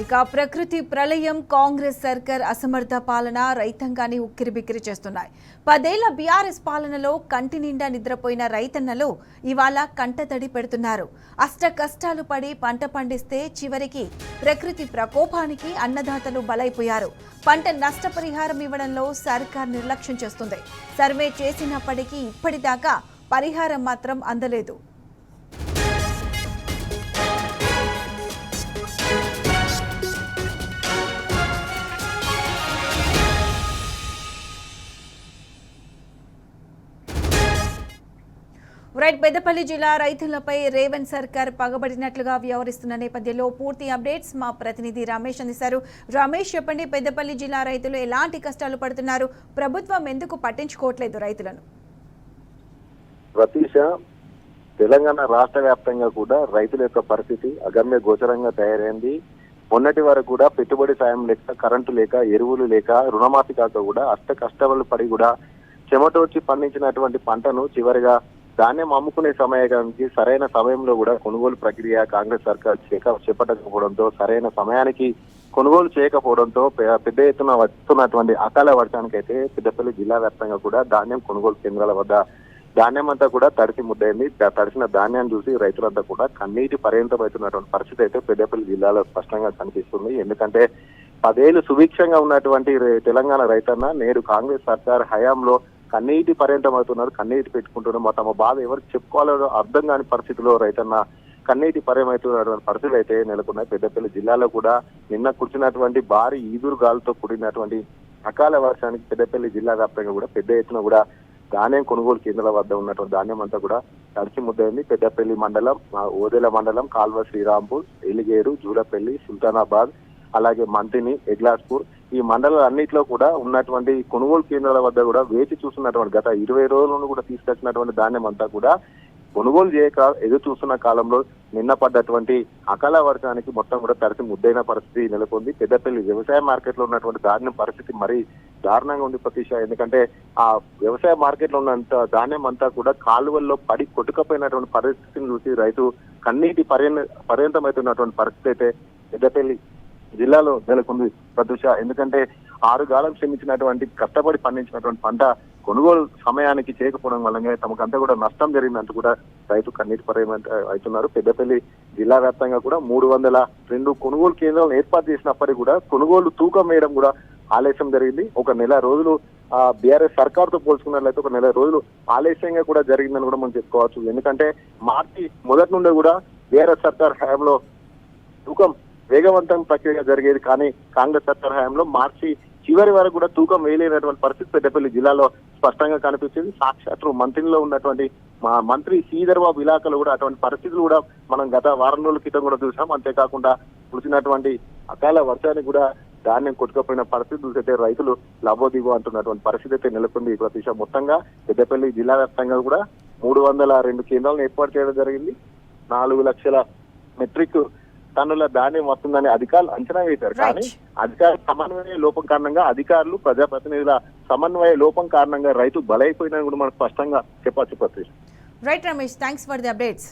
ఇక ప్రకృతి ప్రళయం, కాంగ్రెస్ సర్కార్ అసమర్థ పాలన రైతాంగాన్ని ఉక్కిరిబిక్కిరి చేస్తున్నాయి. 10 ఏళ్ల బీఆర్ఎస్ పాలనలో కంటి నిండా నిద్రపోయిన రైతన్నలు ఇవాళ కంటతడి పెడుతున్నారు. అష్ట కష్టాలు పడి పంట పండిస్తే చివరికి ప్రకృతి ప్రకోపానికి అన్నదాతలు బలైపోయారు. పంట నష్టపరిహారం ఇవ్వడంలో సర్కార్ నిర్లక్ష్యం చేస్తుంది. సర్వే చేసినప్పటికీ ఇప్పటిదాకా పరిహారం మాత్రం అందలేదు. పెద్దపల్లి జిల్లా రైతులపై రేవంత్ సర్కార్ పగబడినట్లుగా వ్యవహరిస్తున్న నేపథ్యంలో పూర్తి అప్డేట్స్ మా ప్రతినిధి రమేష్ అందిస్తారు. రమేష్, చెప్పండి, పెద్దపల్లి జిల్లా రైతులు ఎలాంటి కష్టాలు పడుతున్నారు? ప్రభుత్వం ఎందుకు పట్టించుకోవట్లేదు రైతులను? ప్రతీష, తెలంగాణ రాష్ట్ర వ్యాప్తంగా కూడా రైతుల యొక్క పరిస్థితి అగమ్య గోచరంగా తయారైంది. మొన్నటి వరకు కూడా పెట్టుబడి సాయం లేక, కరెంటు లేక, ఎరువులు లేక, రుణమాఫీ కాక కూడా అష్ట కష్టాలు పడి కూడా చెమటోడ్చి పండించినటువంటి పంటను చివరిగా ధాన్యం అమ్ముకునే సమయానికి సరైన సమయంలో కూడా కొనుగోలు ప్రక్రియ కాంగ్రెస్ సర్కార్ చేపట్టకపోవడంతో, సరైన సమయానికి కొనుగోలు చేయకపోవడంతో పెద్ద ఎత్తున వస్తున్నటువంటి అకాల వర్షానికి అయితే పెద్దపల్లి జిల్లా వ్యాప్తంగా కూడా ధాన్యం కొనుగోలు కేంద్రాల వద్ద ధాన్యం అంతా కూడా తడిసి ముద్దయింది. తడిసిన ధాన్యాన్ని చూసి రైతులంతా కూడా కన్నీటి పర్యంతమవుతున్నటువంటి పరిస్థితి అయితే పెద్దపల్లి జిల్లాలో స్పష్టంగా కనిపిస్తుంది. ఎందుకంటే 10 ఏళ్లు సుభిక్షంగా ఉన్నటువంటి తెలంగాణ రైతన్న నేడు కాంగ్రెస్ సర్కార్ హయాంలో కన్నీటి పర్యంతం అవుతున్నారు, కన్నీటి పెట్టుకుంటున్నారు. తమ బాధ ఎవరికి చెప్పుకోవాలో అర్థం కాని పరిస్థితిలో రైతన్న కన్నీటి పర్యమవుతున్నటువంటి పరిస్థితులు అయితే నెలకొన్నాయి. పెద్దపల్లి జిల్లాలో కూడా నిన్న కురిసినటువంటి భారీ ఈదురు గాలితో కూడినటువంటి అకాల వర్షానికి పెద్దపల్లి జిల్లా వ్యాప్తంగా కూడా పెద్ద ఎత్తున కూడా ధాన్యం కొనుగోలు కేంద్రాల వద్ద ఉన్నటువంటి ధాన్యం అంతా కూడా తడిచి ముద్దయింది. పెద్దపల్లి మండలం, ఓదెల మండలం, కాల్వ శ్రీరాంపూర్, ఎలిగేరు, జూలపల్లి, సుల్తానాబాద్, అలాగే మంతిని, ఎగ్లాస్పూర్ ఈ మండలాలన్నింటిలో కూడా ఉన్నటువంటి కొనుగోలు కేంద్రాల వద్ద కూడా వేచి చూస్తున్నటువంటి గత 20 రోజులను కూడా తీసుకొచ్చినటువంటి ధాన్యం అంతా కూడా కొనుగోలు చేయక ఎదురు చూస్తున్న కాలంలో నిన్న పడ్డటువంటి అకాల వర్షానికి మొత్తం కూడా తడిసి ముద్దైన పరిస్థితి నెలకొంది. పెద్దపల్లి వ్యవసాయ మార్కెట్ లో ఉన్నటువంటి ధాన్యం పరిస్థితి మరీ దారుణంగా ఉంది ప్రతీష. ఎందుకంటే ఆ వ్యవసాయ మార్కెట్ లో ఉన్నంత ధాన్యం అంతా కూడా కాలువల్లో పడి కొట్టుకపోయినటువంటి పరిస్థితిని చూసి రైతు కన్నీటి పర్యంతమవుతున్నటువంటి పరిస్థితి అయితే పెద్దపల్లి జిల్లాలో నెలకొంది ప్రతీష. ఎందుకంటే 6 కాలం శ్రమించినటువంటి కష్టపడి పండించినటువంటి పంట కొనుగోలు సమయానికి చేయకపోవడం వల్ల తమకంతా కూడా నష్టం జరిగిందంటూ కూడా రైతు కన్నీటి అవుతున్నారు. పెద్దపల్లి జిల్లా వ్యాప్తంగా కూడా 302 కొనుగోలు కేంద్రాలను ఏర్పాటు చేసినప్పటికీ కూడా కొనుగోలు తూకం వేయడం కూడా ఆలస్యం జరిగింది. ఒక నెల రోజులు బీఆర్ఎస్ సర్కార్తో పోల్చుకున్నట్లయితే ఒక నెల రోజులు ఆలస్యంగా కూడా జరిగిందని కూడా మనం చెప్పుకోవచ్చు. ఎందుకంటే మార్చి మొదటి నుండి కూడా బీఆర్ఎస్ సర్కార్ హయాంలో తూకం వేగవంతం ప్రక్రియ జరిగేది. కానీ కాంగ్రెస్ సర్కార్ హయాంలో మార్చి చివరి వరకు కూడా తూకం వేయలేనటువంటి పరిస్థితి పెద్దపల్లి జిల్లాలో స్పష్టంగా కనిపించింది. సాక్షాత్తు మంత్రిలో ఉన్నటువంటి మంత్రి శ్రీధర్ బాబు ఇలాకాలో కూడా అటువంటి పరిస్థితులు కూడా మనం గత వారం రోజుల క్రితం కూడా చూసాం. అంతేకాకుండా కురిసినటువంటి అకాల వర్షానికి కూడా ధాన్యం కొట్టుకపోయిన పరిస్థితి చూసైతే రైతులు లబోదిబో అంటున్నటువంటి పరిస్థితి అయితే నెలకొంది. ప్రతిశ మొత్తంగా పెద్దపల్లి జిల్లా వ్యాప్తంగా కూడా 302 కేంద్రాలను ఏర్పాటు చేయడం జరిగింది. 4 లక్షల మెట్రిక్ టన్నుల ధాన్యం వస్తుందని అధికారులు అంచనా వేశారు. కానీ అధికారుల సమన్వయ లోపం కారణంగా, అధికారులు ప్రజాప్రతినిధుల సమన్వయ లోపం కారణంగా రైతు బలైపోయినా కూడా మనం స్పష్టంగా చెప్పచ్చు. Right Ramesh, thanks for the updates.